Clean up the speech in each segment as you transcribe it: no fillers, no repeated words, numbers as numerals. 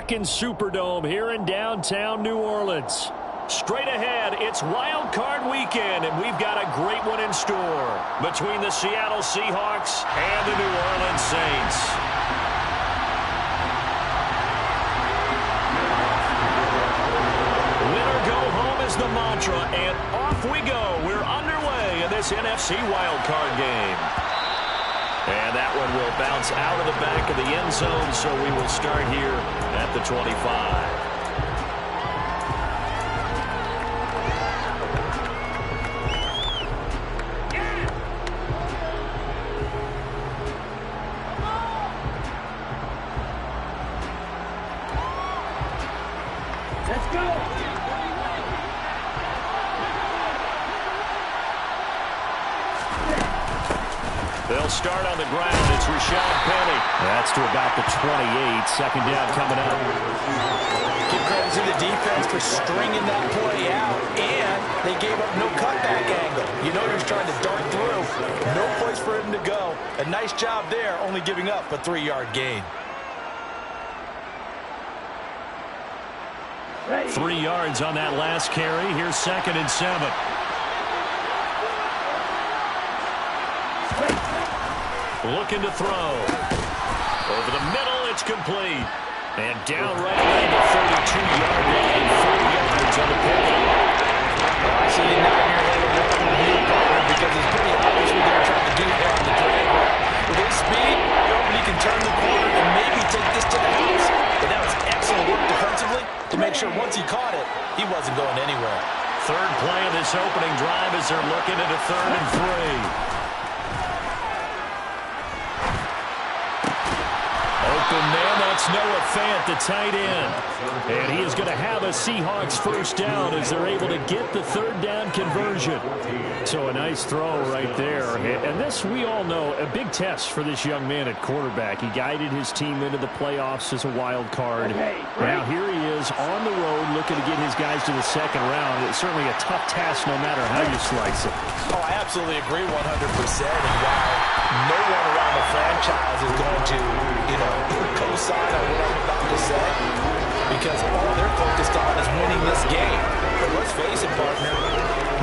rockin' Superdome here in downtown New Orleans. Straight ahead, it's Wild Card Weekend, and we've got a great one in store between the Seattle Seahawks and the New Orleans Saints. Winner go home is the mantra, and off we go. We're underway in this NFC Wild Card game. And that one will bounce out of the back of the end zone, so we will start here at the 25. They'll start on the ground. It's Rashad Penny. That's to about the 28. Second down coming up. Give credit to the defense for stringing that play out, and they gave up no cutback angle. You know he's trying to dart through. No place for him to go. A nice job there, only giving up a 3-yard gain. 3 yards on that last carry. Here's 2nd and 7. Looking to throw. Over the middle, it's complete. And down right away to 32-yard line, 40 yards on the pivot. I see you nodding your head over the partner because it's pretty obvious what they're trying to do here on the drag route. With his speed, he can turn the corner and maybe take this to the house. But that was excellent work defensively to make sure once he caught it, he wasn't going anywhere. Third play of this opening drive as they're looking at a 3rd and 3. Man, that's Noah Fant, the tight end. And he is going to have a Seahawks first down as they're able to get the 3rd down conversion. So a nice throw right there. And this, we all know, a big test for this young man at quarterback. He guided his team into the playoffs as a wild card. Now here he is on the road looking to get his guys to the 2nd round. It's certainly a tough task no matter how you slice it. Oh, I absolutely agree 100%. And while no one around the franchise is going to, co-sign on what I'm about to say, because all they're focused on is winning this game. But let's face it, partner,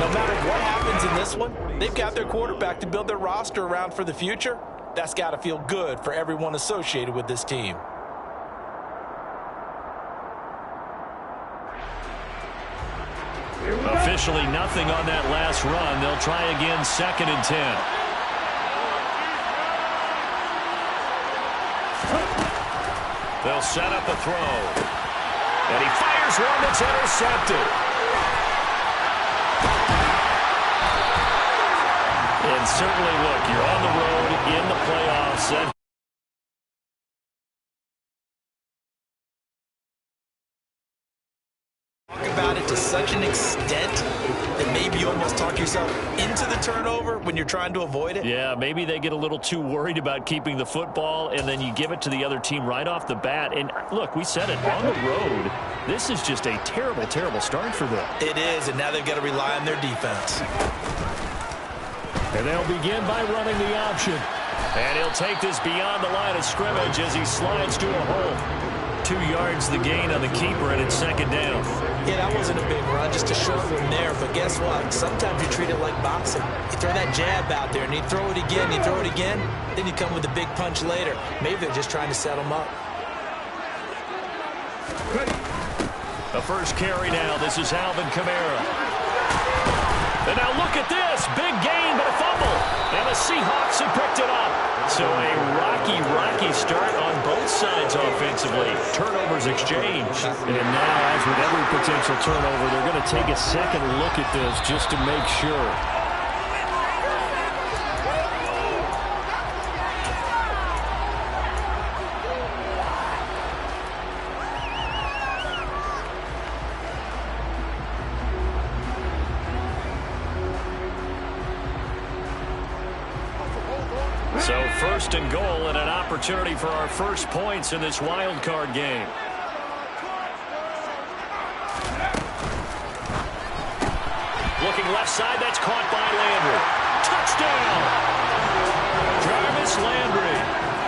no matter what happens in this one, they've got their quarterback to build their roster around for the future. That's got to feel good for everyone associated with this team. Officially nothing on that last run. They'll try again, 2nd and 10. They'll set up a throw. And he fires one that's intercepted. And certainly, look, you're on the road in the playoffs. Talk about it to such an extent that maybe you almost talk yourself into the turnover when you're trying to avoid it. Yeah, maybe they get a little too worried about keeping the football, and then you give it to the other team right off the bat. And look, we said it, on the road, this is just a terrible, terrible start for them. It is, and now they've got to rely on their defense. And they'll begin by running the option. And he'll take this beyond the line of scrimmage as he slides to a hole. 2 yards the gain on the keeper, and it's 2nd down. Yeah, that wasn't a big run, just a short one there. But guess what? Sometimes you treat it like boxing. You throw that jab out there, and you throw it again, you throw it again, then you come with a big punch later. Maybe they're just trying to set them up. The first carry now. This is Alvin Kamara. And now look at this. Big gain, but a fumble. And the Seahawks have picked it up. So a rocky start on both sides offensively. Turnovers exchanged. And now, as with every potential turnover, they're going to take a second look at this just to make sure. So 1st and goal and an opportunity for our first points in this wild card game. Looking left side, that's caught by Landry. Touchdown! Jarvis Landry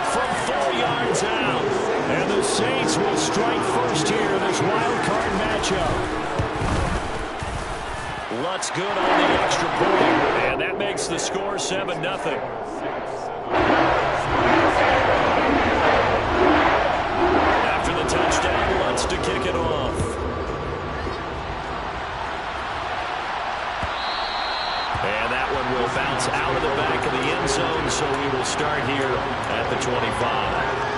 from 4 yards out. And the Saints will strike first. shot's good on the extra point, and that makes the score 7-0. After the touchdown, Lutz to kick it off. And that one will bounce out of the back of the end zone, so we will start here at the 25.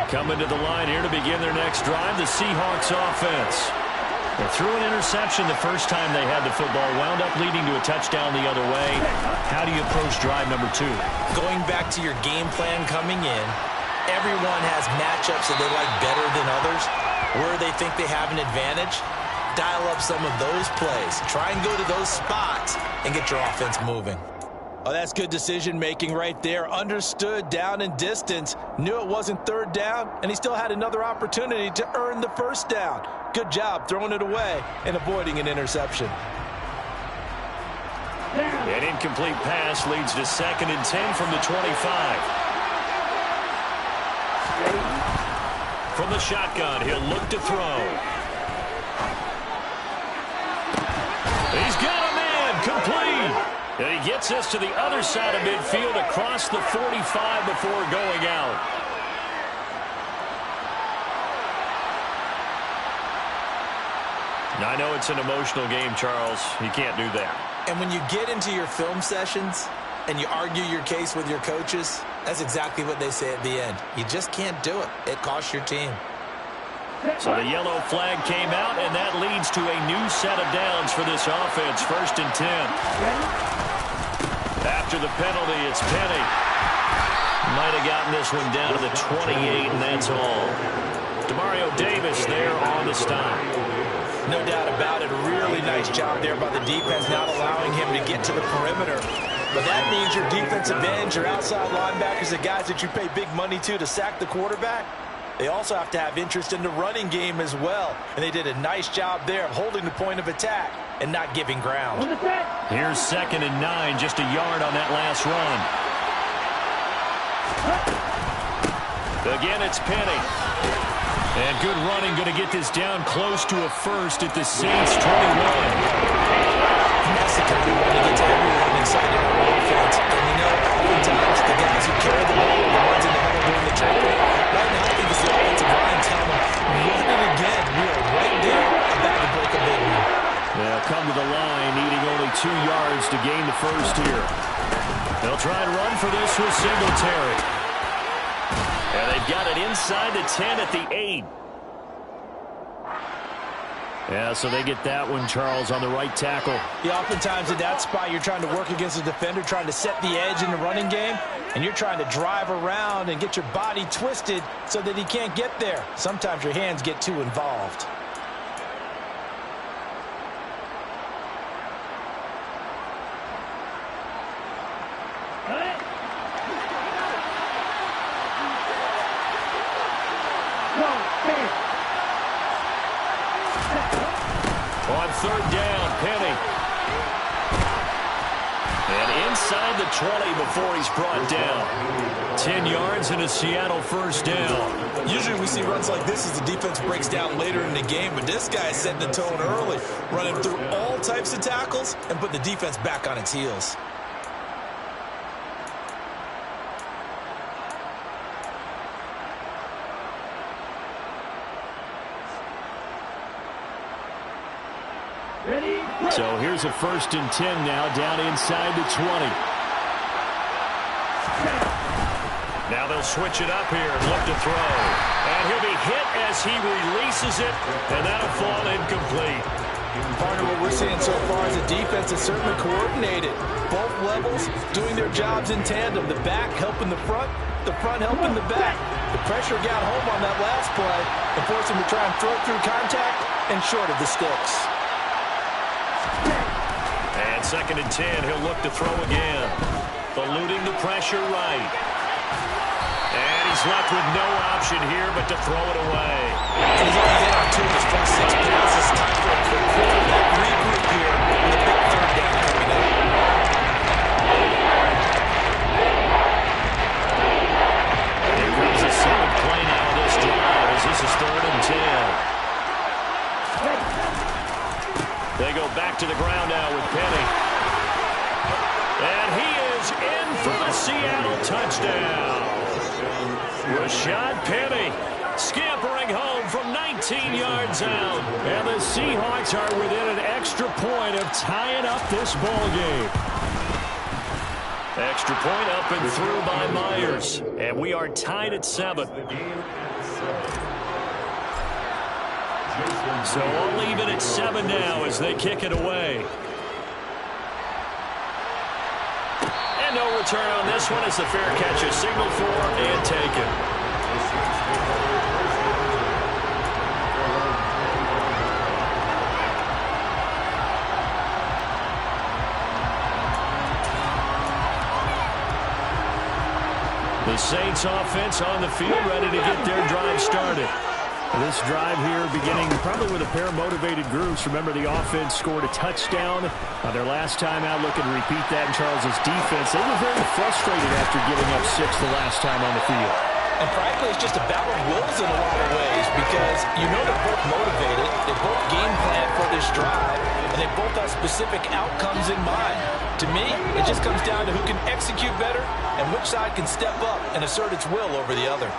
Coming to the line here to begin their next drive, the Seahawks offense. They threw an interception the first time they had the football, wound up leading to a touchdown the other way. How do you approach drive number 2? Going back to your game plan coming in, everyone has matchups that they like better than others. Where they think they have an advantage, dial up some of those plays. Try and go to those spots and get your offense moving. Oh, that's good decision-making right there. Understood down and distance. Knew it wasn't third down, and he still had another opportunity to earn the first down. Good job throwing it away and avoiding an interception. An incomplete pass leads to 2nd and 10 from the 25. From the shotgun, he'll look to throw. He's got a man, complete. And he gets us to the other side of midfield across the 45 before going out. Now, I know it's an emotional game, Charles. You can't do that. And when you get into your film sessions and you argue your case with your coaches, that's exactly what they say at the end. You just can't do it. It costs your team. So the yellow flag came out, and that leads to a new set of downs for this offense. 1st and 10. After the penalty, it's Penny. Might have gotten this one down to the 28, and that's all. Demario Davis there on the stop. No doubt about it. A really nice job there by the defense, not allowing him to get to the perimeter. But that means your defensive ends, your outside linebackers, the guys that you pay big money to sack the quarterback, they also have to have interest in the running game as well. And they did a nice job there of holding the point of attack and not giving ground. Here's 2nd and 9, just a yard on that last run. Again, it's Penny. And good running, going to get this down close to a first at the Saints 21. That's the kind of one to get to everyone inside of our offense. And you know, oftentimes the guys who carry the ball are the ones in the huddle doing the training. Right now, I think it's the offensive line telling them, run it again. We are right there about to break a big one. They'll come to the line, needing only 2 yards to gain the first here. They'll try and run for this with Singletary. And they've got it inside the 10 at the 8. Yeah, so they get that one, Charles, on the right tackle. Yeah, oftentimes in that spot, you're trying to work against a defender, trying to set the edge in the running game, and you're trying to drive around and get your body twisted so that he can't get there. Sometimes your hands get too involved. On 3rd down, Penny. And inside the 20 before he's brought down. 10 yards and a Seattle first down. Usually we see runs like this as the defense breaks down later in the game, but this guy is setting the tone early, running through all types of tackles and put the defense back on its heels. So here's a 1st and 10 now, down inside the 20. Now they'll switch it up here and look to throw. And he'll be hit as he releases it, and that'll fall incomplete. Partner, what we're seeing so far is the defense is certainly coordinated. Both levels doing their jobs in tandem. The back helping the front helping the back. The pressure got home on that last play and forced him to try and throw through contact and short of the sticks. And 2nd and 10, he'll look to throw again. Eluding the pressure right. And he's left with no option here but to throw it away. And he's only hit on 2 of his first 6 passes. Time for a quick quarterback regroup here with a big 3rd down coming up. Seattle touchdown. Rashad Penny scampering home from 19 yards out. And the Seahawks are within an extra point of tying up this ball game. Extra point up and through by Myers. And we are tied at 7. So all even at 7 now as they kick it away. And no return on this one as the fair catch is signaled for and taken. The Saints offense on the field ready to get their drive started. This drive here beginning probably with a pair of motivated groups. Remember, the offense scored a touchdown on their last time out. Looking to repeat that in Charles's defense. They were very frustrated after giving up 6 the last time on the field. And frankly, it's just a battle of wills in a lot of ways because you know they're both motivated. They both game plan for this drive, and they both have specific outcomes in mind. To me, it just comes down to who can execute better and which side can step up and assert its will over the other.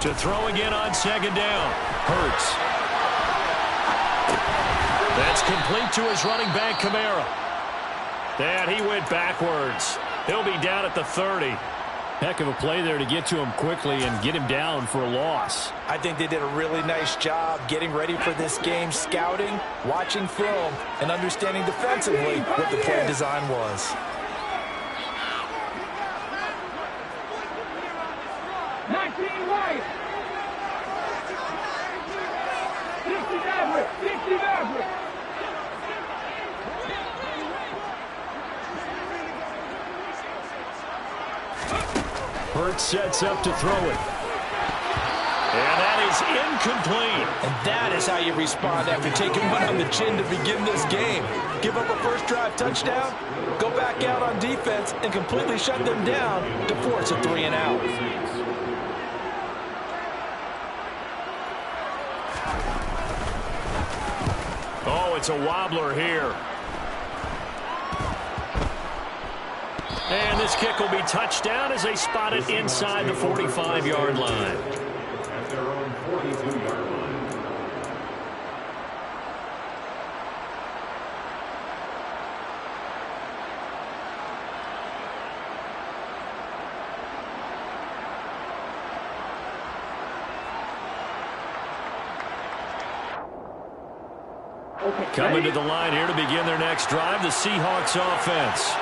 To throw again on second down. Hurts. That's complete to his running back, Kamara. And he went backwards. He'll be down at the 30. Heck of a play there to get to him quickly and get him down for a loss. I think they did a really nice job getting ready for this game, scouting, watching film, and understanding defensively what the play design was. Hurts sets up to throw it. And that is incomplete. And that is how you respond after taking one on the chin to begin this game. Give up a first drive touchdown, go back out on defense, and completely shut them down to force a 3 and out. Oh, it's a wobbler here. And this kick will be touchdown as they spot it inside the 45-yard line. At their own 42-yard line. Coming to the line here to begin their next drive, the Seahawks offense.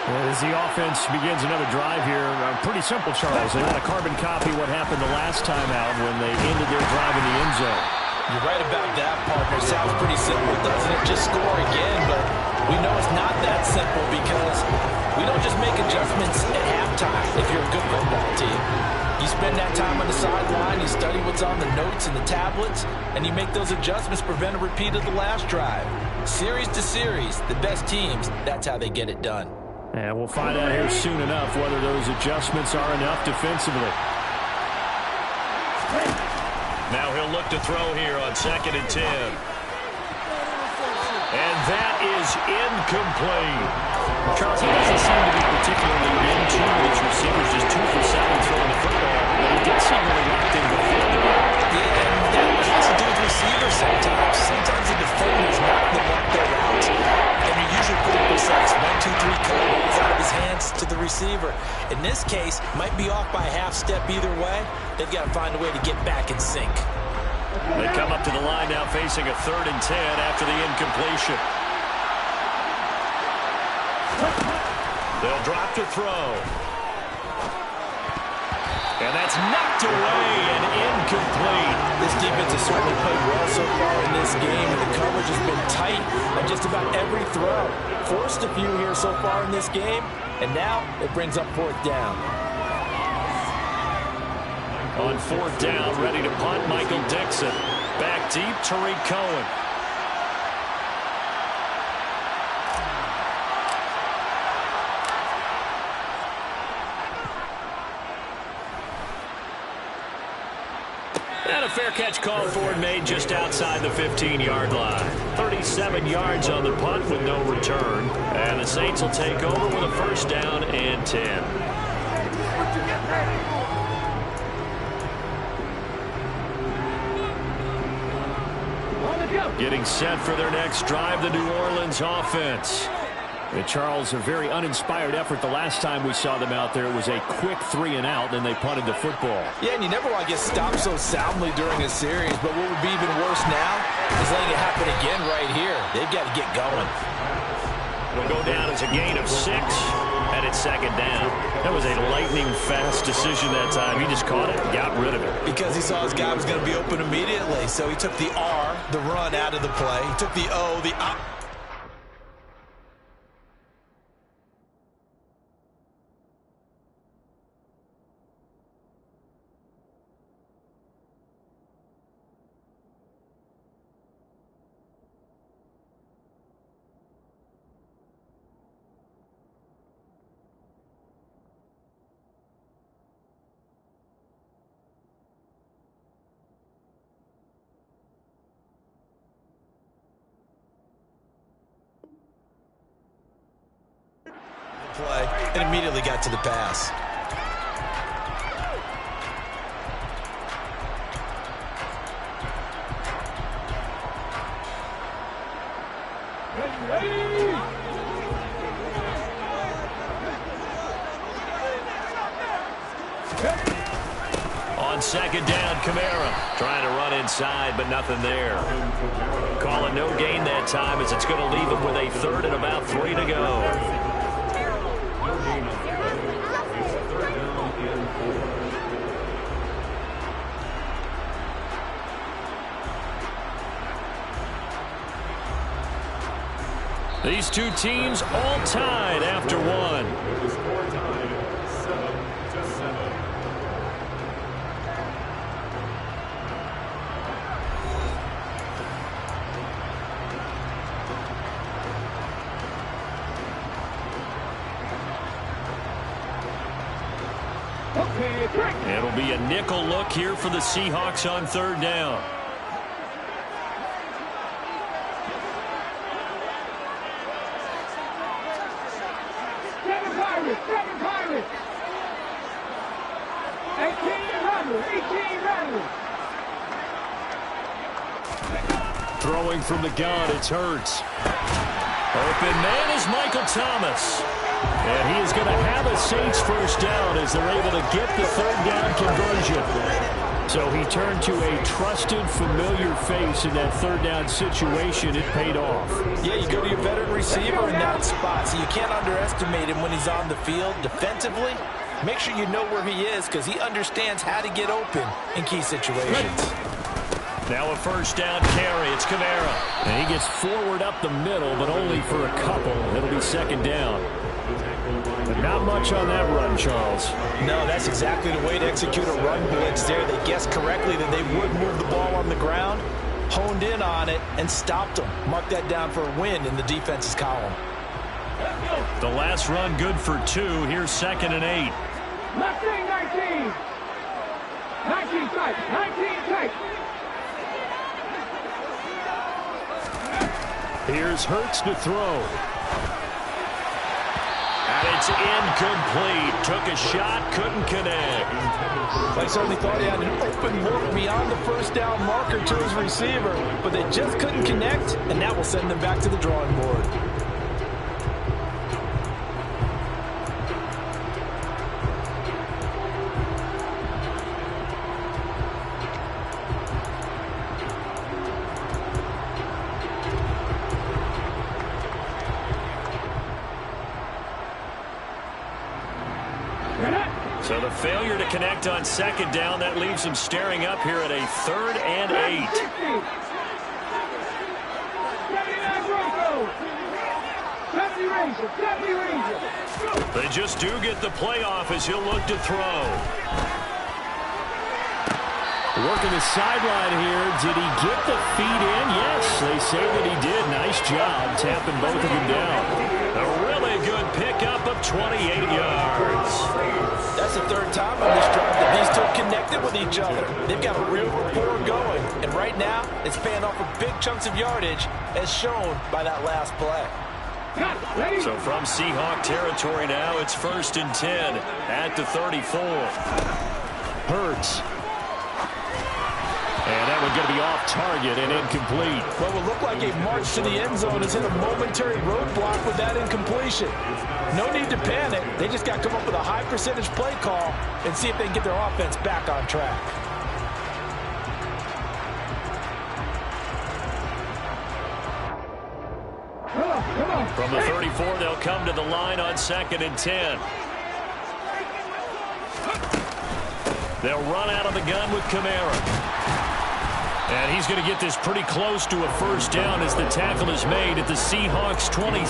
As the offense begins another drive here, pretty simple, Charles. They want to carbon copy what happened the last time out when they ended their drive in the end zone. You're right about that, partner. Sounds pretty simple, doesn't it? Just score again, but we know it's not that simple because we don't just make adjustments at halftime if you're a good football team. You spend that time on the sideline, you study what's on the notes and the tablets, and you make those adjustments to prevent a repeat of the last drive. Series to series, the best teams, that's how they get it done. And we'll find out here soon enough whether those adjustments are enough defensively. Now he'll look to throw here on 2nd and 10. And that is incomplete. Charles, he doesn't seem to be particularly into his receivers, just 2 for 7 throwing the football, but he did seem really locked in before the game. Yeah, and that has to do with receivers sometimes. Sometimes the defenders knock them off their routes. And you're usually pretty precise. 1, 2, 3, cut balls out of his hands to the receiver. In this case, might be off by a half step either way. They've got to find a way to get back in sync. They come up to the line now facing a 3rd and 10 after the incompletion. They'll drop to throw. And that's knocked away and incomplete. This defense has certainly played well so far in this game, and the coverage has been tight on just about every throw. Forced a few here so far in this game, and now it brings up 4th down. On 4th down, ready to punt, Michael Dixon. Back deep, Tariq Cohen. And a fair catch called for and made just outside the 15-yard line. 30 27 yards on the punt with no return. And the Saints will take over with a first down and 10. Getting set for their next drive, the New Orleans offense. And Charles, a very uninspired effort the last time we saw them out there. It was a quick 3-and-out, and they punted the football. Yeah, and you never want to get stopped so soundly during a series, but what would be even worse now is letting it happen again right here. They've got to get going. It'll go down as a gain of 6, and it's second down. That was a lightning-fast decision that time. He just caught it and got rid of it. Because he saw his guy was going to be open immediately, so he took the R, the run, out of the play. He took the O, the op. Play and immediately got to the pass. On second down, Kamara trying to run inside, but nothing there. Calling no gain that time as it's going to leave him with a third and about 3 to go. These two teams all tied after one. The score tied 7-7. It'll be a nickel look here for the Seahawks on third down. Throwing from the gun, it's Hurts. Open man is Michael Thomas. And he is going to have a Saints first down as they're able to get the third down conversion. So he turned to a trusted, familiar face in that third down situation. It paid off. Yeah, you go to your veteran receiver in that spot, so you can't underestimate him when he's on the field. Defensively, make sure you know where he is because he understands how to get open in key situations. Now a first down carry. It's Kamara. And he gets forward up the middle, but only for a couple. It'll be second down. But not much on that run, Charles. No, that's exactly the way to execute a run blitz there. They guessed correctly that they would move the ball on the ground, honed in on it, and stopped them. Mark that down for a win in the defense's column. The last run good for 2. Here's second and 8. Left wing 19. 19 tight. 19 tight. Here's Hurts to throw. And it's incomplete. Took a shot, couldn't connect. I certainly thought he had an open look beyond the first down marker to his receiver, but they just couldn't connect, and that will send them back to the drawing board. So the failure to connect on second down, that leaves him staring up here at a 3rd and 8. They just do get the playoff as he'll look to throw. Working the sideline here. Did he get the feet in? Yes, they say that he did. Nice job tapping both of them down. A really good pickup of 28 yards. That's the third time on this drive that these two connected with each other. They've got a real rapport going. And right now, it's paying off with big chunks of yardage, as shown by that last play. So from Seahawk territory now, it's 1st and 10 at the 34. Hurts. And that one's going to be off target and incomplete. What will look like a march to the end zone is in a momentary roadblock with that incompletion. No need to panic. They just got to come up with a high percentage play call and see if they can get their offense back on track. From the 34, they'll come to the line on 2nd and 10. They'll run out of the gun with Kamara. And he's going to get this pretty close to a first down as the tackle is made at the Seahawks 26.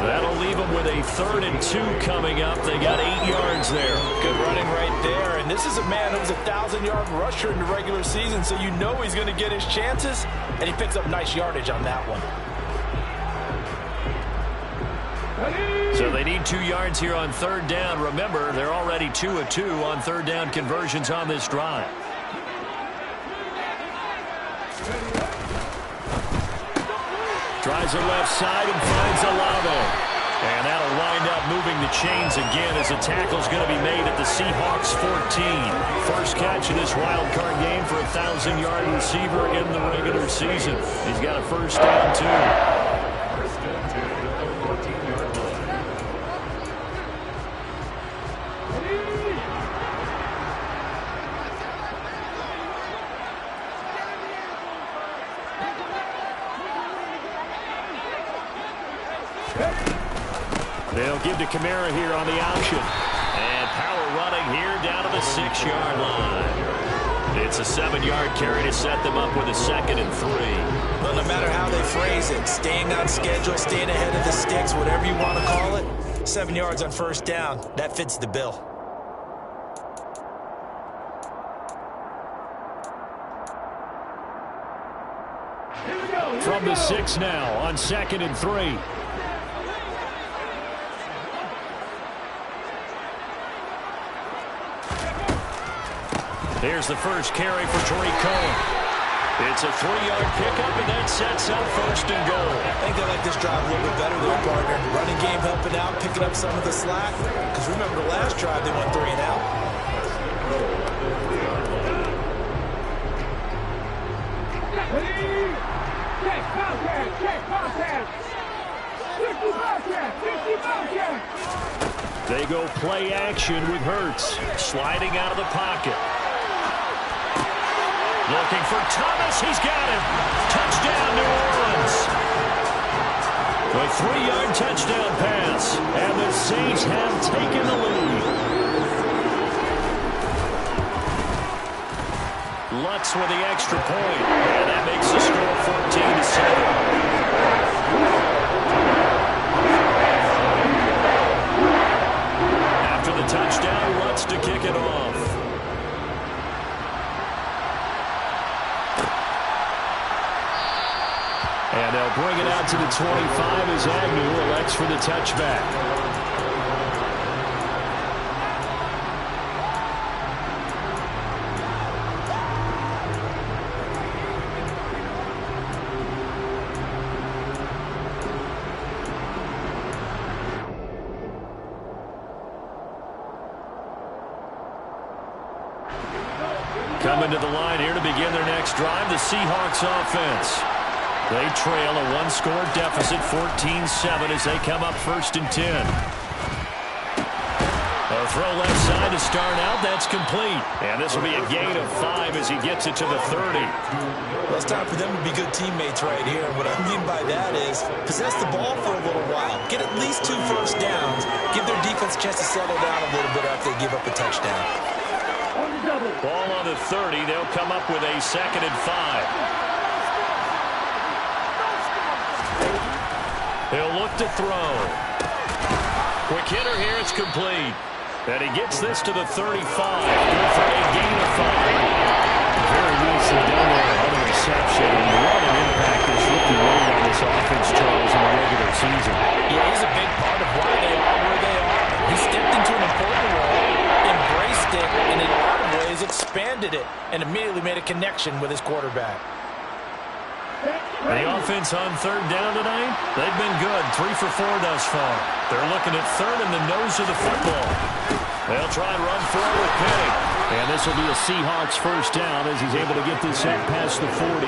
That'll leave them with a 3rd and 2 coming up. They got 8 yards there. Good running right there. And this is a man who was a 1,000-yard rusher in the regular season, so you know he's going to get his chances. And he picks up nice yardage on that one. So they need 2 yards here on 3rd down. Remember, they're already 2 of 2 on 3rd down conversions on this drive. Tries the left side and finds Olave. And that'll wind up moving the chains again as the tackle's going to be made at the Seahawks 14. First catch of this wild card game for a 1,000-yard receiver in the regular season. He's got a first down, too. They'll give to Kamara here on the option. And power running here down to the 6-yard line. It's a 7-yard carry to set them up with a 2nd and 3. Well, no matter how they phrase it, staying on schedule, staying ahead of the sticks, whatever you want to call it, 7 yards on first down, that fits the bill. From the 6 now on 2nd and 3. Here's the first carry for Tariq Cohen. It's a 3-yard pickup, and that sets up 1st and goal. I think they like this drive a little bit better than their partner. Running game helping out, picking up some of the slack. Because remember the last drive, they went 3 and out. Check contact, check contact. 50 contact, 50 contact. They go play action with Hurts. Sliding out of the pocket. Looking for Thomas. He's got him. Touchdown, New Orleans. A 3-yard touchdown pass. And the Saints have taken the lead. Lutz with the extra point. And that makes the score 14-7. After the touchdown, Lutz to kick it off. And they'll bring it out to the 25 as Agnew elects for the touchback. Coming to the line here to begin their next drive, the Seahawks offense. They trail a 1-score deficit, 14-7, as they come up 1st and 10. A throw left side to start out. That's complete. And this will be a gain of 5 as he gets it to the 30. Well, it's time for them to be good teammates right here. What I mean by that is possess the ball for a little while. Get at least 2 first downs. Give their defense a chance to settle down a little bit after they give up a touchdown. Ball on the 30. They'll come up with a 2nd and 5. He'll look to throw. Quick hitter here. It's complete. And he gets this to the 35. Good for a gain of 5. Very nicely done there on the reception. And what an impact this rookie made on this offense, Charles, in the regular season. Yeah, he's a big part of why they are where they are. He stepped into an important role, embraced it, and in a lot of ways expanded it, and immediately made a connection with his quarterback. The offense on third down tonight, they've been good. 3 for 4 thus far. They're looking at third in the nose of the football. They'll try and run forward with Penny. And this will be a Seahawks first down as he's able to get this set past the 40.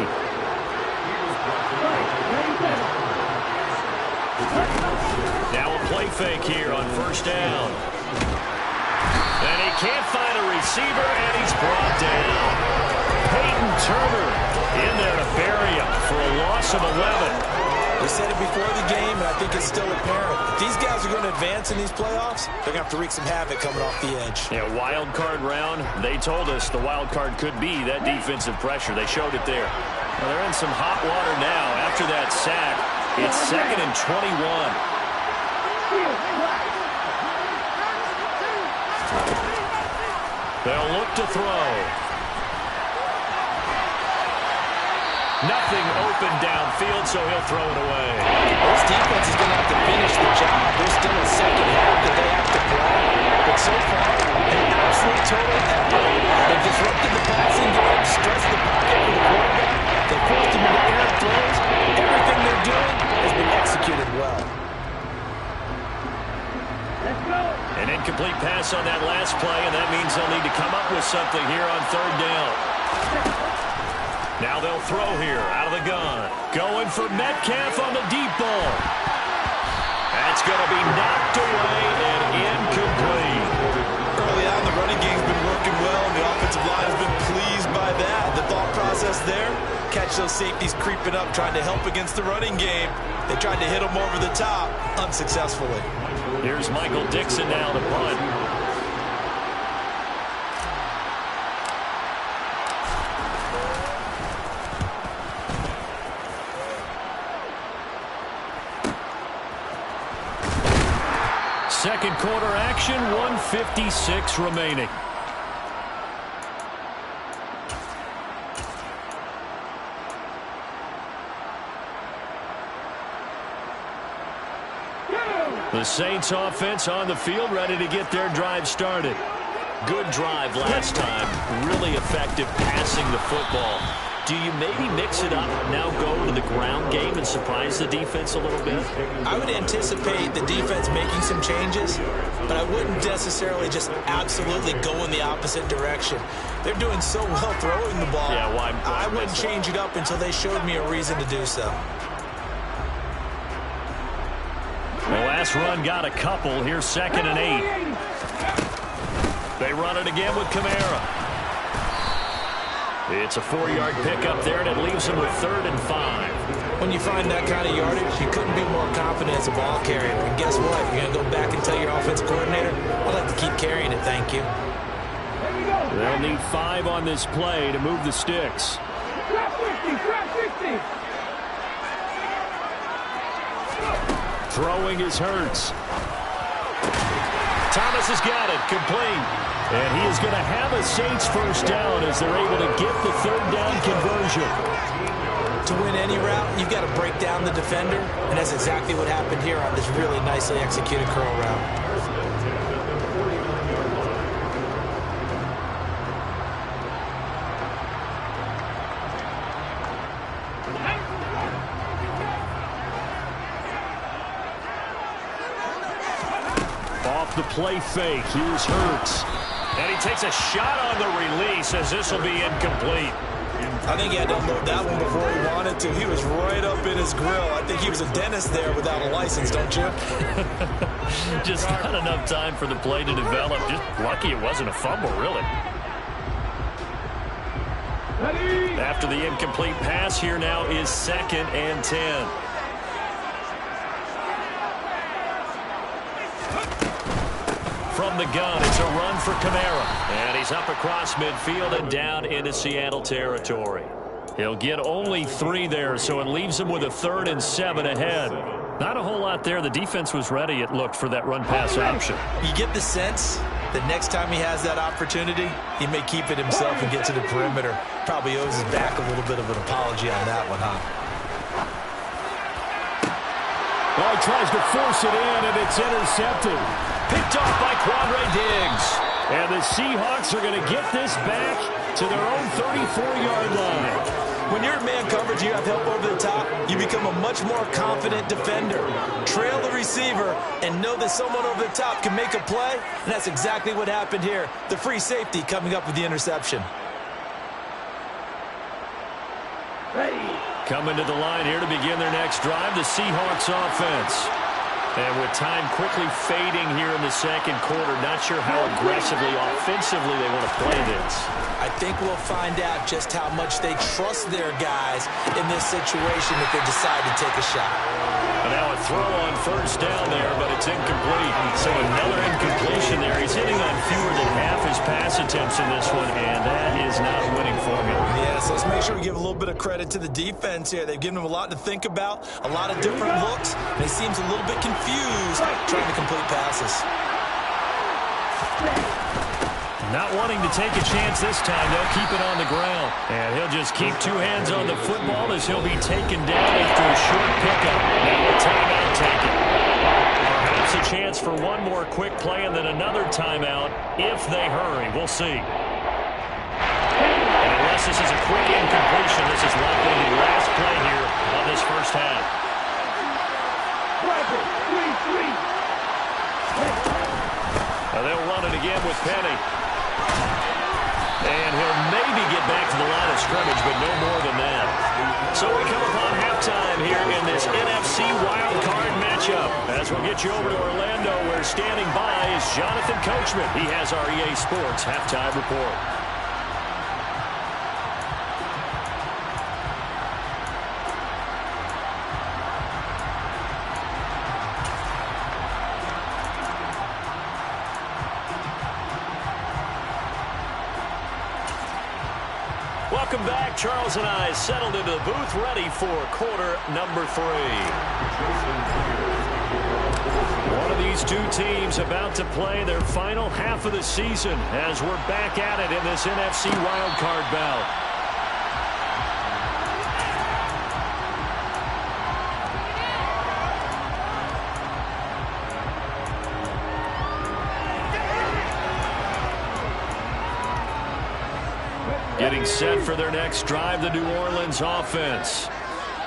Now a play fake here on first down. And he can't find a receiver, and he's brought down. Peyton Turner in there to bury him for a loss of 11. We said it before the game, and I think it's still apparent. If these guys are going to advance in these playoffs, they're going to have to wreak some havoc coming off the edge. Yeah, wild card round. They told us the wild card could be that defensive pressure. They showed it there. Well, they're in some hot water now. After that sack, it's 2nd and 21. They'll look to throw. Nothing open downfield, so he'll throw it away. This defense is going to have to finish the job. There's still a second half that they have to play. But so far, an absolute total effort. They've disrupted the passing game, stressed the pocket for the quarterback. They've forced him into air throws. Everything they're doing has been executed well. An incomplete pass on that last play, and that means they'll need to come up with something here on third down. Now they'll throw here out of the gun. Going for Metcalf on the deep ball. That's going to be knocked away and incomplete. Early on, the running game's been working well, and the offensive line has been pleased by that. The thought process there, catch those safeties creeping up, trying to help against the running game. They tried to hit them over the top, unsuccessfully. Here's Michael Dixon now to punt. Second quarter action, 1:56 remaining. The Saints offense on the field, ready to get their drive started. Good drive last time. Really effective passing the football. Do you maybe mix it up, now go to the ground game and surprise the defense a little bit? I would anticipate the defense making some changes, but I wouldn't necessarily just absolutely go in the opposite direction. They're doing so well throwing the ball. Yeah, why I wouldn't change it up until they showed me a reason to do so. The last run got a couple. Here's 2nd and 8. They run it again with Kamara. It's a 4-yard pickup there, and it leaves him with 3rd and 5. When you find that kind of yardage, you couldn't be more confident as a ball carrier. And guess what? You're going to go back and tell your offensive coordinator, I'd like to keep carrying it, thank you. They'll need 5 on this play to move the sticks. Drop 50, drop 50. Throwing is Hurts. Thomas has got it, complete. And he is going to have a Saints first down as they're able to get the 3rd down conversion. To win any route, you've got to break down the defender, and that's exactly what happened here on this really nicely executed curl route. Off the play fake, here's Hurts. And he takes a shot on the release as this will be incomplete. I think he had to unload that one before he wanted to. He was right up in his grill. I think he was a dentist there without a license, don't you? Just not enough time for the play to develop. Just lucky it wasn't a fumble, really. After the incomplete pass, here now is 2nd and 10. From the gun, it's a run for Kamara. And he's up across midfield and down into Seattle territory. He'll get only 3 there, so it leaves him with a 3rd and 7 ahead. Not a whole lot there. The defense was ready, it looked, for that run-pass option. You get the sense the next time he has that opportunity, he may keep it himself and get to the perimeter. Probably owes his back a little bit of an apology on that one, huh? Well, he tries to force it in, and it's intercepted. Picked off by Quandre Diggs. And the Seahawks are going to get this back to their own 34-yard line. When you're in man coverage, you have help over the top, you become a much more confident defender. Trail the receiver and know that someone over the top can make a play, and that's exactly what happened here. The free safety coming up with the interception. Coming to the line here to begin their next drive, the Seahawks offense. And with time quickly fading here in the second quarter, not sure how aggressively, offensively they want to play this. I think we'll find out just how much they trust their guys in this situation if they decide to take a shot. And now a throw on first down there, but it's incomplete. So another incompletion there. He's hitting on fewer than half his pass attempts in this one, and that is not a winning formula. Yeah, so let's make sure we give a little bit of credit to the defense here. They've given them a lot to think about, a lot of different looks, and he seems a little bit confused trying to complete passes. Not wanting to take a chance this time, they'll keep it on the ground. And he'll just keep two hands on the football as he'll be taken down after a short pickup. Now a timeout taken. Perhaps a chance for one more quick play and then another timeout if they hurry. We'll see. And unless this is a quick incompletion, this is likely the last play here of this first half. Now they'll run it again with Penny. And he'll maybe get back to the line of scrimmage, but no more than that. So we come upon halftime here in this NFC wildcard matchup. As we'll get you over to Orlando, where standing by is Jonathan Coachman. He has our EA Sports halftime report. Welcome back. Charles and I settled into the booth, ready for quarter number 3. One of these two teams about to play their final half of the season as we're back at it in this NFC wildcard bout. Getting set for their next drive, the New Orleans offense.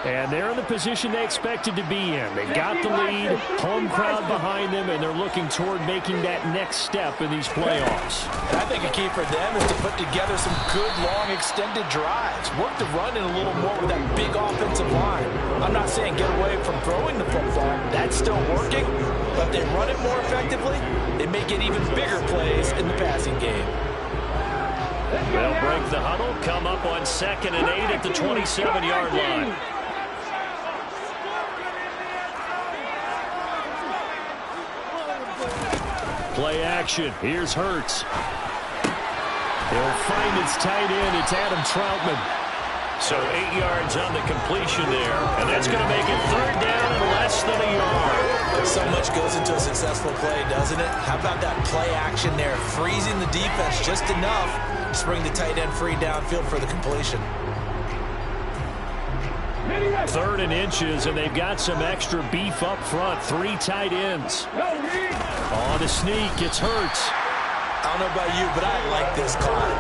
And they're in the position they expected to be in. They got the lead, home crowd behind them, and they're looking toward making that next step in these playoffs. And I think a key for them is to put together some good, long, extended drives. Work the run in a little more with that big offensive line. I'm not saying get away from throwing the football. That's still working. But if they run it more effectively, they may get even bigger plays in the passing game. They'll break the huddle, come up on 2nd and 8 at the 27-yard line. Play action. Here's Hurts. He'll find his tight end. It's Adam Troutman. So 8 yards on the completion there. And that's going to make it 3rd down and less than a yard. So much goes into a successful play, doesn't it? How about that play action there? Freezing the defense just enough to bring the tight end free downfield for the completion. 3rd and inches, and they've got some extra beef up front. 3 tight ends. On the sneak, it's Hurts. I don't know about you, but I like this call.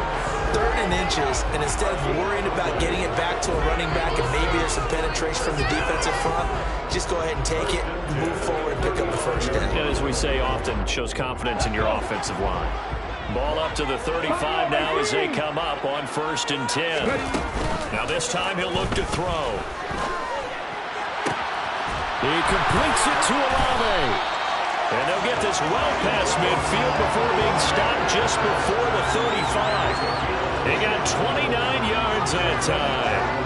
3rd and inches, and instead of worrying about getting it back to a running back and maybe there's some penetration from the defensive front, just go ahead and take it, move forward, and pick up the first down. And as we say often, shows confidence in your offensive line. Ball up to the 35 now as they come up on 1st and 10. Now this time he'll look to throw. He completes it to Olave. And they'll get this well past midfield before being stopped just before the 35. They got 29 yards that time.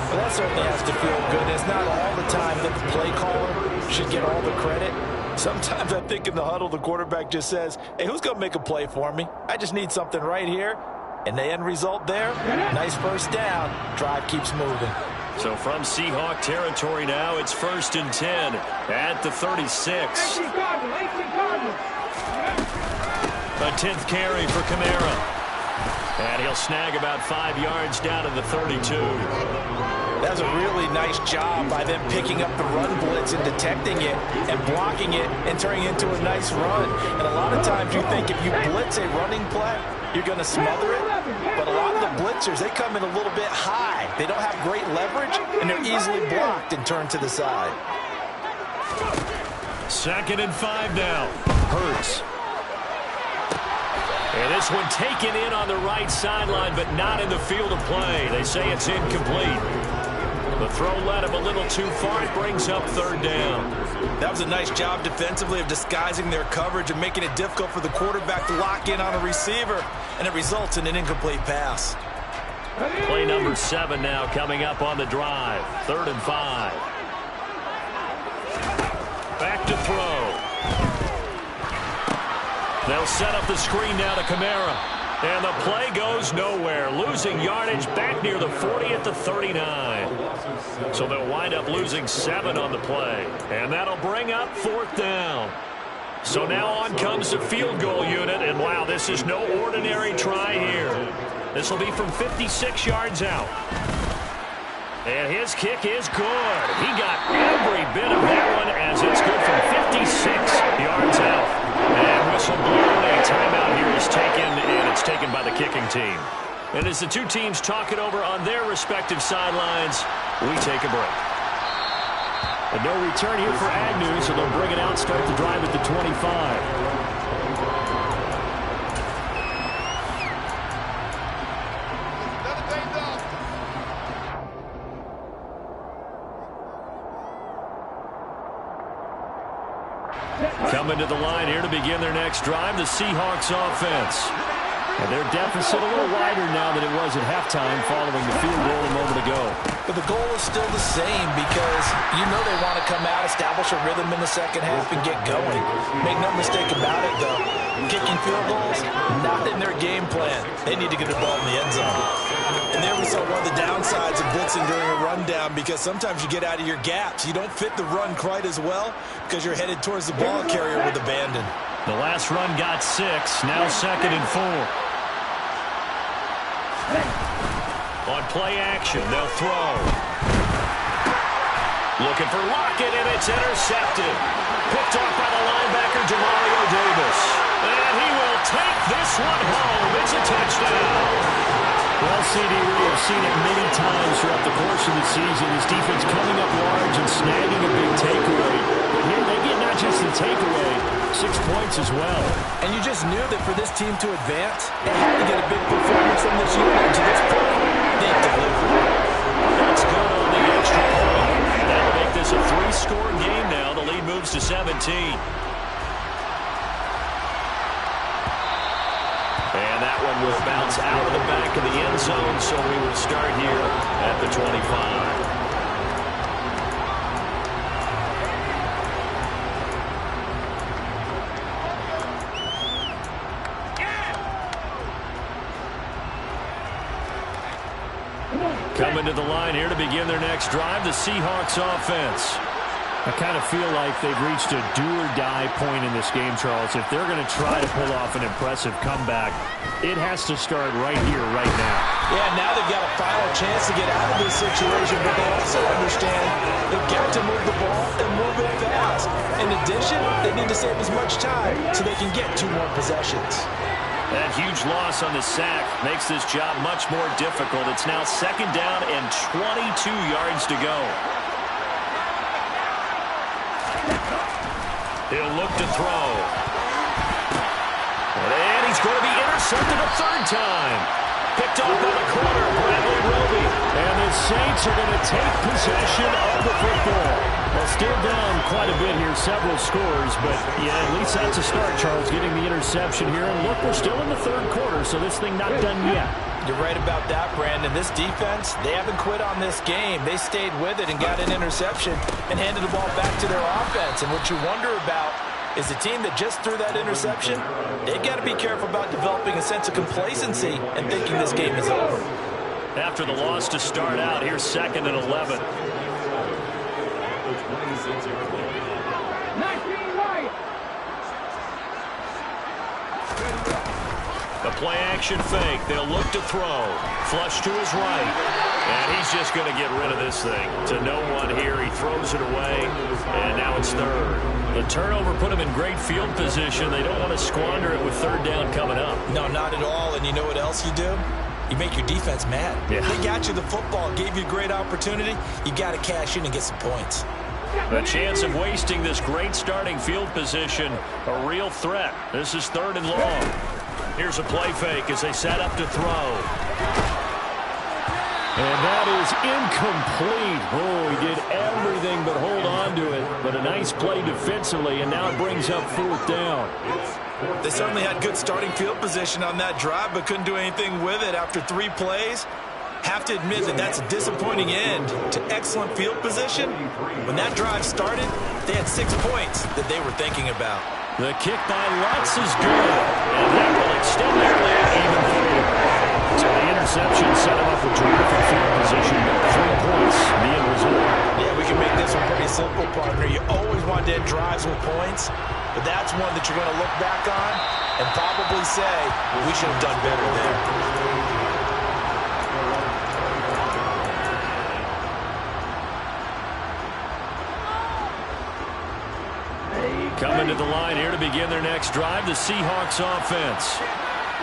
Well, that certainly has to feel good. It's not all the time that the play caller should get all the credit. Sometimes I think in the huddle, the quarterback just says, hey, who's going to make a play for me? I just need something right here. And the end result there, nice first down. Drive keeps moving. So from Seahawk territory now, it's 1st and 10 at the 36. A 10th carry for Kamara. And he'll snag about 5 yards down to the 32. That was a really nice job by them picking up the run blitz and detecting it and blocking it and turning it into a nice run. And a lot of times you think if you blitz a running play, you're going to smother it. But a lot of the blitzers, they come in a little bit high. They don't have great leverage, and they're easily blocked and turned to the side. 2nd and 5 now. Hurts. And this one taken in on the right sideline, but not in the field of play. They say it's incomplete. The throw led him a little too far. It brings up 3rd down. That was a nice job defensively of disguising their coverage and making it difficult for the quarterback to lock in on a receiver, and it results in an incomplete pass. Play number 7 now coming up on the drive. 3rd and 5. Back to throw. They'll set up the screen now to Kamara. And the play goes nowhere. Losing yardage back near the 40 at the 39. So they'll wind up losing 7 on the play. And that'll bring up 4th down. So now on comes the field goal unit. And wow, this is no ordinary try here. This will be from 56 yards out. And his kick is good. He got every bit of that one as it's good from 56 yards out. And whistle blown. A timeout here is taken, and it's taken by the kicking team. And as the two teams talk it over on their respective sidelines, we take a break. And no return here for Agnew, so they'll bring it out, start the drive at the 25. Coming to the line here to begin their next drive, the Seahawks offense. And their deficit a little wider now than it was at halftime following the field goal a moment ago. But the goal is still the same because you know they want to come out, establish a rhythm in the second half, and get going. Make no mistake about it, though. Kicking field goals, not in their game plan. They need to get the ball in the end zone. And there we saw one of the downsides of blitzing during a rundown, because sometimes you get out of your gaps. You don't fit the run quite as well because you're headed towards the ball carrier with abandon. The last run got 6, now 2nd and 4. On play action, they'll throw. Looking for Lockett, and it's intercepted. Picked off by the linebacker, Demario Davis. And he will take this one home. It's a touchdown. Well, CD, we have seen it many times throughout the course of the season. This defense coming up large and snagging a big takeaway. But here they get not just the takeaway, 6 points as well. And you just knew that for this team to advance, they had to get a big performance from this unit. To this point, they delivered. That's good on the extra point. That'll make this a 3-score game now. The lead moves to 17. And that one will bounce out of the back of the end zone, so we will start here at the 25. Coming to the line here to begin their next drive, the Seahawks offense. I kind of feel like they've reached a do-or-die point in this game, Charles. If they're going to try to pull off an impressive comeback, it has to start right here, right now. Yeah, now they've got a final chance to get out of this situation, but they also understand they've got to move the ball and move it fast. In addition, they need to save as much time so they can get 2 more possessions. That huge loss on the sack makes this job much more difficult. It's now 2nd down and 22 yards to go. He'll look to throw. And he's going to be intercepted a 3rd time. Picked off by the corner, Bradley Roby. And the Saints are going to take possession of the football. Well, still down quite a bit here, several scores, but yeah, at least that's a start, Charles, getting the interception here. And look, we're still in the 3rd quarter, so this thing not done yet. You're right about that, Brandon. This defense, they haven't quit on this game. They stayed with it and got an interception and handed the ball back to their offense. And what you wonder about is the team that just threw that interception, they've got to be careful about developing a sense of complacency and thinking this game is over. After the loss to start out, here's 2nd and 11. 19 right. A play-action fake. They'll look to throw. Flush to his right. And he's just going to get rid of this thing. To no one here. He throws it away. And now it's third. The turnover put him in great field position. They don't want to squander it with third down coming up. No, not at all. And you know what else you do? You make your defense mad. Yeah. They got you the football, gave you a great opportunity. You got to cash in and get some points. The chance of wasting this great starting field position, a real threat. This is third and long. Here's a play fake as they set up to throw. And that is incomplete. Oh, he did everything but hold on to it. But a nice play defensively, and now it brings up fourth down. They certainly had good starting field position on that drive, but couldn't do anything with it after 3 plays. Have to admit that that's a disappointing end to excellent field position. When that drive started, they had 6 points that they were thinking about. The kick by Lutz is good. And that will extend their lead even further. So the interception set him up with terrific field position. 3 points, the end result. Yeah, we can make this one pretty simple, partner. You always want to end drives with points, but that's one that you're going to look back on and probably say, we should have done better there. Coming to the line here to begin their next drive, the Seahawks offense.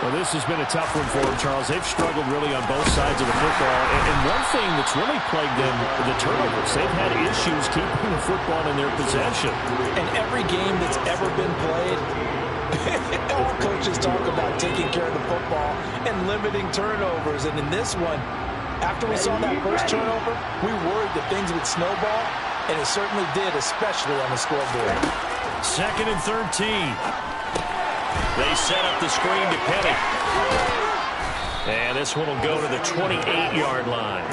Well, this has been a tough one for them, Charles. They've struggled really on both sides of the football. And one thing that's really plagued them, the turnovers. They've had issues keeping the football in their possession. In every game that's ever been played, all coaches talk about taking care of the football and limiting turnovers. And in this one, after we saw that first turnover, we worried that things would snowball, and it certainly did, especially on the scoreboard. 2nd and 13. They set up the screen to Penny. And this one will go to the 28-yard line.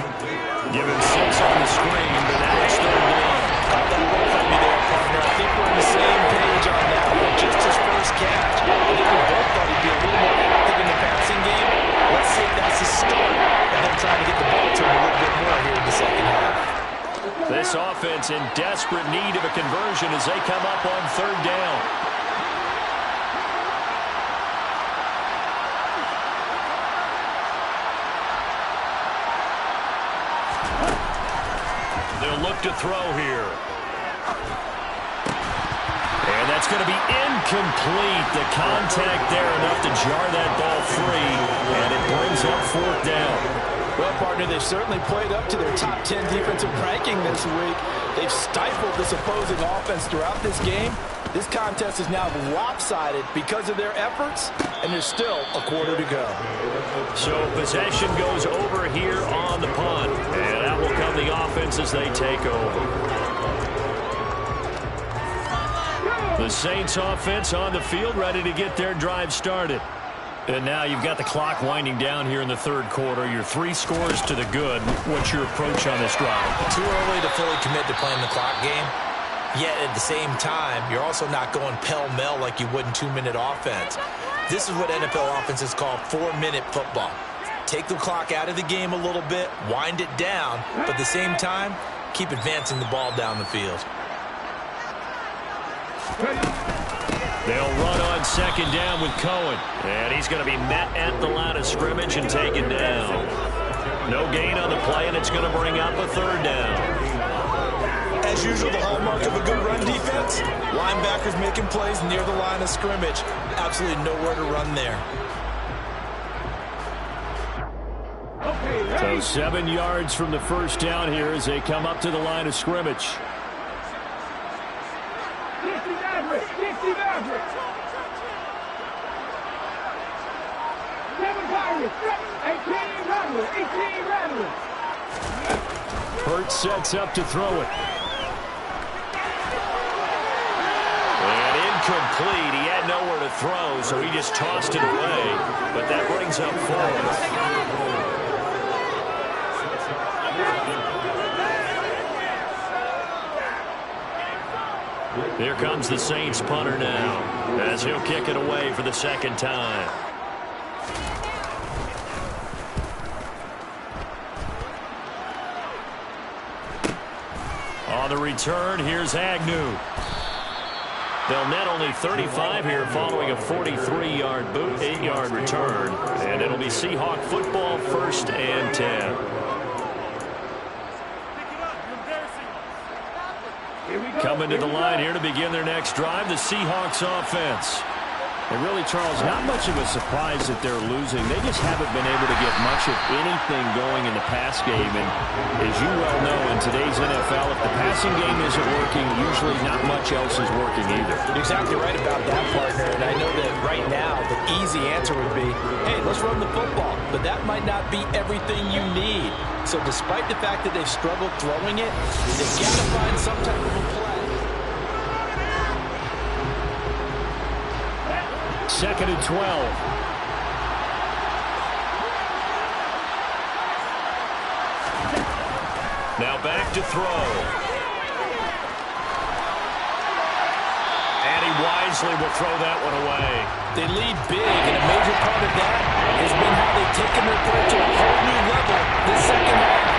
Give him 6 on the screen, but now it's third down. Got that look from me there, partner. I think we're on the same page on that one. Just his first catch. I think we both thought he'd be a little more active in the passing game. Let's see if that's the start of them trying to get the ball to him a little bit more here in the second half. This offense in desperate need of a conversion as they come up on third down. They'll look to throw here. And that's going to be incomplete. The contact there enough to jar that ball free. And it brings up fourth down. Well, partner, they've certainly played up to their top 10 defensive ranking this week. They've stifled this opposing offense throughout this game. This contest is now lopsided because of their efforts, and there's still a quarter to go. So possession goes over here on the punt, and that will come the offense as they take over. The Saints offense on the field ready to get their drive started. And now you've got the clock winding down here in the third quarter. Your 3 scores to the good. What's your approach on this drive? Too early to fully commit to playing the clock game. Yet at the same time, you're also not going pell-mell like you would in 2-minute offense. This is what NFL offenses call 4-minute football. Take the clock out of the game a little bit, wind it down, but at the same time, keep advancing the ball down the field. They'll run on second down with Cohen. And he's going to be met at the line of scrimmage and taken down. No gain on the play, and it's going to bring up a third down. As usual, the hallmark of a good run defense, linebackers making plays near the line of scrimmage. Absolutely nowhere to run there. So 7 yards from the first down here as they come up to the line of scrimmage. 50 Maverick. 7 Pirates. 18 Rattlers. 18 Rattlers. Hurt sets up to throw it. And incomplete. He had nowhere to throw, so he just tossed it away. But that brings up fourth. Here comes the Saints punter now, as he'll kick it away for the second time. On the return, here's Agnew. They'll net only 35 here following a 43-yard boot, 8-yard return. And it'll be Seahawk football, 1st and 10. Coming to the line here to begin their next drive, the Seahawks offense. And really, Charles, not much of a surprise that they're losing. They just haven't been able to get much of anything going in the pass game. And as you well know, in today's NFL, if the passing game isn't working, usually not much else is working either. You're exactly right about that, partner. And I know that right now the easy answer would be, hey, let's run the football. But that might not be everything you need. So despite the fact that they've struggled throwing it, they've got to find some type of a play. 2nd and 12. Now back to throw. And he wisely will throw that one away. They lead big, and a major part of that has been how they've taken their play to a whole new level this second half.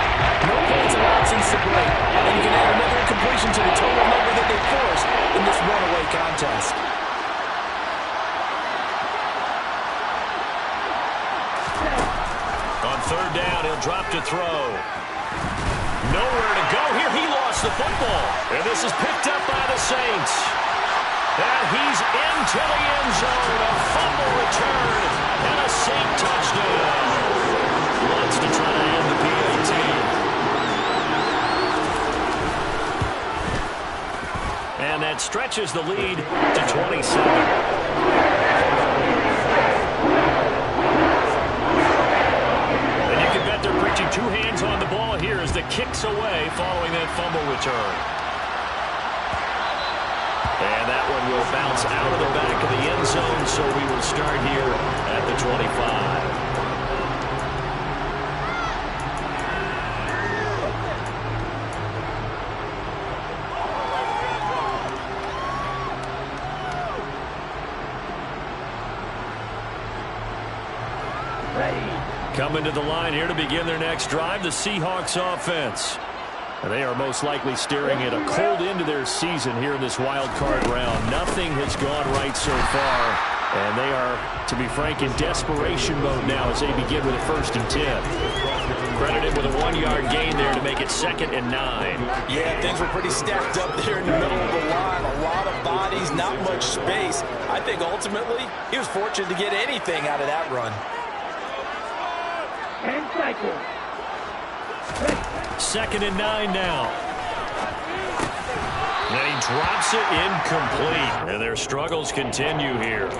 No points allowed since the break, and you can add another incompletion to the total number that they forced in this runaway contest. On 3rd down, he'll drop to throw. Nowhere to go here. He lost the football. And this is picked up by the Saints. And he's into the end zone. A fumble return. And a Saint touchdown. Wants to try to end the PAT. And that stretches the lead to 27. They're preaching 2 hands on the ball here as the kick's away following that fumble return. And that one will bounce out of the back of the end zone, so we will start here at the 25. Coming to the line here to begin their next drive, the Seahawks offense. And they are most likely staring at a cold end to their season here in this wild card round. Nothing has gone right so far, and they are, to be frank, in desperation mode now as they begin with a 1st and 10. Credited with a 1-yard gain there to make it 2nd and 9. Yeah, things were pretty stacked up there in the middle of the line. A lot of bodies, not much space. I think ultimately he was fortunate to get anything out of that run. And cycle. 2nd and 9 now. And he drops it incomplete. And their struggles continue here.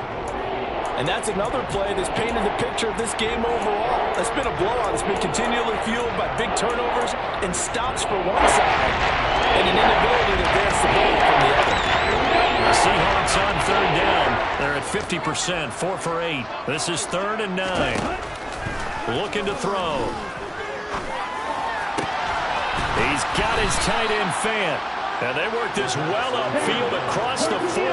And that's another play that's painted the picture of this game overall. It's been a blowout. It's been continually fueled by big turnovers and stops for one side and an inability to advance the ball from the other. The Seahawks on 3rd down. They're at 50%, 4 for 8. This is 3rd and 9. Looking to throw. He's got his tight end Fant. And they work this well upfield across the 45.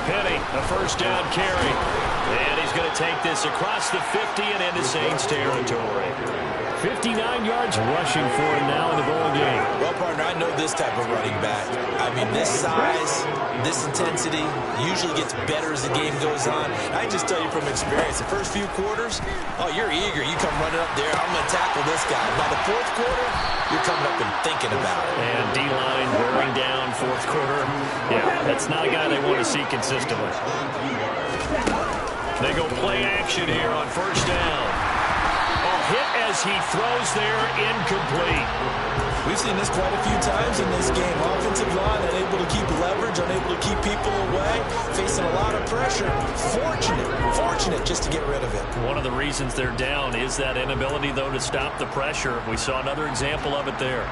Penny, a 1st down carry. And he's going to take this across the 50 and into Saints territory. 59 yards rushing for him now in the ball game. Well, partner, I know this type of running back. I mean, this size, this intensity usually gets better as the game goes on. I just tell you from experience, the first few quarters, oh, you're eager. You come running up there, I'm going to tackle this guy. By the 4th quarter, you're coming up and thinking about it. And D-line wearing down 4th quarter. Yeah, that's not a guy they want to see consistently. They go play action here on 1st down. Hit as he throws there, incomplete. We've seen this quite a few times in this game. Offensive line unable to keep leverage, unable to keep people away, facing a lot of pressure. Fortunate just to get rid of it. One of the reasons they're down is that inability, though, to stop the pressure. We saw another example of it there.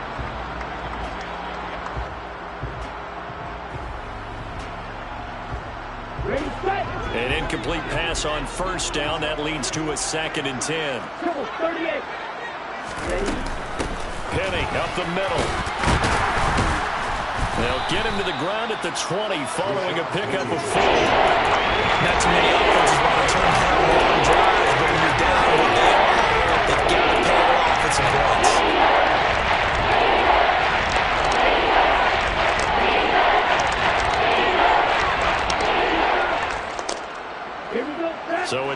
An incomplete pass on 1st down. That leads to a 2nd and 10. Penny up the middle. They'll get him to the ground at the 20 following a pickup of 4. Not too many offenses want to turn down long drives, but when you're down what they are, they've got to pay it off with some points.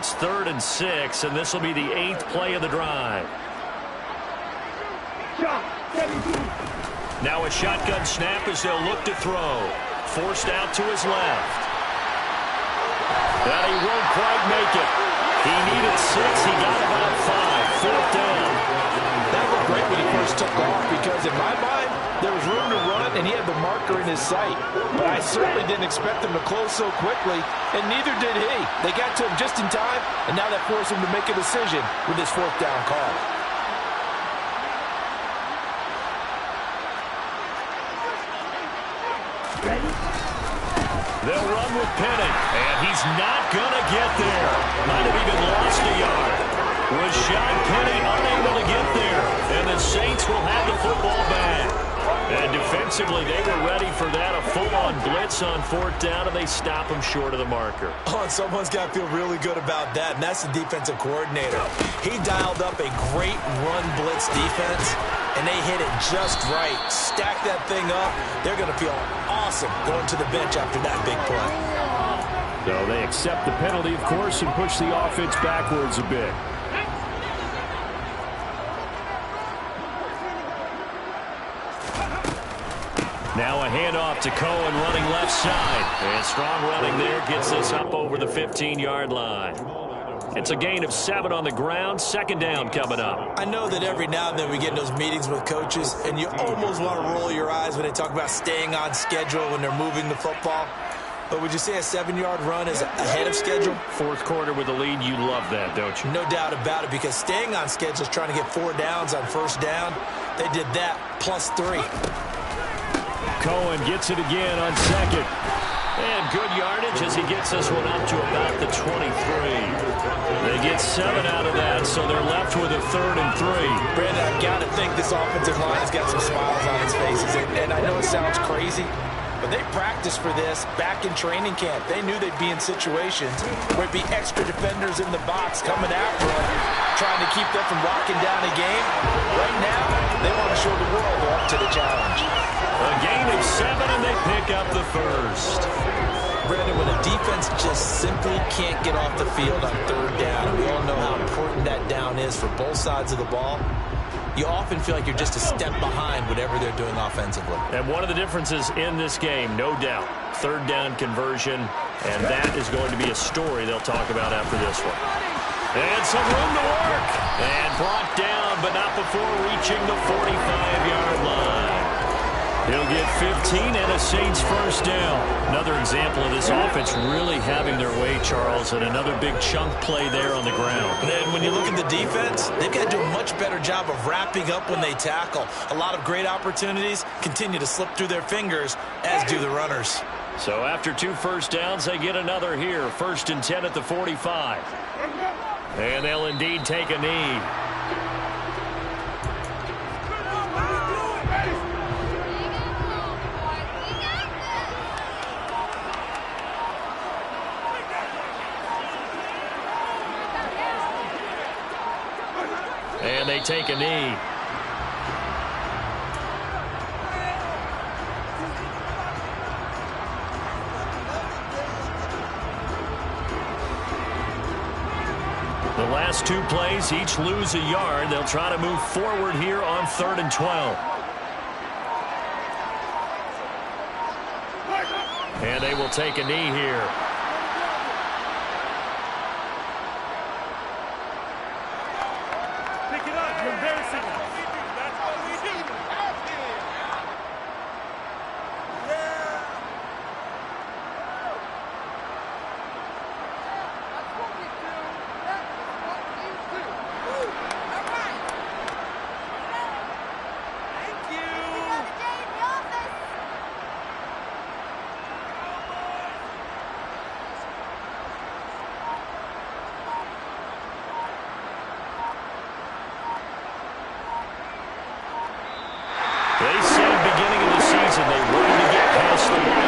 it's 3rd and 6, and this will be the 8th play of the drive. Now a shotgun snap as they'll look to throw. Forced out to his left. And he won't quite make it. He needed 6. He got about 5. 4th down. That looked great when he first took off because in my mind, there was room to run and he had the marker in his sight. But I certainly didn't expect him to close so quickly, and neither did he. They got to him just in time, and now that forced him to make a decision with his 4th down call. They'll run with Penning, and he's not going to get there. Might have even lost a yard. Rashad Penny unable to get there, and the Saints will have the football back. And defensively, they were ready for that, a full-on blitz on 4th down, and they stop him short of the marker. Oh, and someone's got to feel really good about that, and that's the defensive coordinator. He dialed up a great run blitz defense, and they hit it just right. Stack that thing up. They're going to feel awesome going to the bench after that big play. So they accept the penalty, of course, and push the offense backwards a bit. Now a handoff to Cohen running left side. And strong running there gets us up over the 15-yard line. It's a gain of 7 on the ground. 2nd down coming up. I know that every now and then we get in those meetings with coaches, and you almost want to roll your eyes when they talk about staying on schedule when they're moving the football. But would you say a 7-yard run is ahead of schedule? 4th quarter with a lead, you love that, don't you? No doubt about it, because staying on schedule is trying to get 4 downs on 1st down. They did that plus 3. Cohen gets it again on 2nd. And good yardage as he gets this one up to about the 23. They get 7 out of that, so they're left with a 3rd and 3. Brandon, I've got to think this offensive line has got some smiles on its faces. And I know it sounds crazy, but they practiced for this back in training camp. They knew they'd be in situations where it'd be extra defenders in the box coming after them, trying to keep them from locking down a game. Right now, they want to show the world they're up to the challenge. A gain of 7, and they pick up the 1st. Brandon, when a defense just simply can't get off the field on 3rd down, and we all know how important that down is for both sides of the ball, you often feel like you're just a step behind whatever they're doing offensively. And one of the differences in this game, no doubt, 3rd down conversion, and that is going to be a story they'll talk about after this one. And some room to work. And brought down, but not before reaching the 45-yard line. He'll get 15 and a Saints 1st down. Another example of this offense really having their way, Charles, and another big chunk play there on the ground. And then when you look at the defense, they've got to do a much better job of wrapping up when they tackle. A lot of great opportunities continue to slip through their fingers, as do the runners. So after 2 1st downs, they get another here. 1st and 10 at the 45. And they'll indeed take a knee. And they take a knee. The last 2 plays, each lose a yard. They'll try to move forward here on 3rd and 12. And they will take a knee here. They said beginning of the season they wanted to get past the line